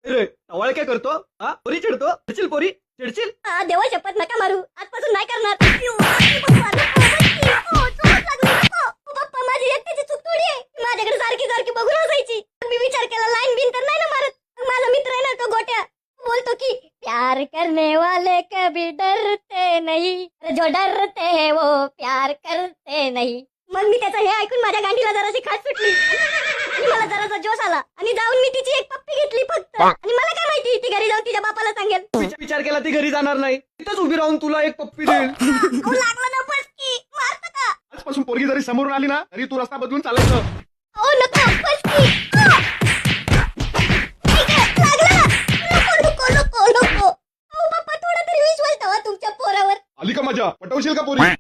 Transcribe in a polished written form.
टवाळ काय करतो? हा, पोरी चिडतो? चिडशील पोरी, चिडशील. देवा शपथ नका मारू, आजपासून नाही करणार. बाप्पा, माझी एकट्याची चूक थोडी आहे. माझ्याकडे सारखी सारखी बघून हसायची. मी विचार केला लाईन बिन तर नाही ना मारत. माझा मित्र आहे ना तो गोट्या, बोलतो की प्यार करने वाले कभी डरते नहीं, जो डरते हैं वो प्यार करते नहीं. मग मी त्याचं हे ऐकून माझ्या गांडीला जराशी खास सुटली आणि मला जरासा जोश आला आणि जाऊन मी तिची एक पप्पी घेतली फक्त. आणि मला काय माहिती ती घरी जाऊन तिच्या बापाला सांगेल. विचार केला ती घरी जाणार नाही, तिथंच उभी राहून तुला एक पप्पी देईल. लागलं ना फसकी, मारत का? आजपासून पोरगी जरी समोरून आली ना तरी तू रस्ता बदलून चालायचं. नको फसकी. लागला. नको नको नको नको. बाप्पा, थोडा तरी विश्वास ठेवा तुमच्या पोरावर. आली का मजा? पटवशील का पोरी?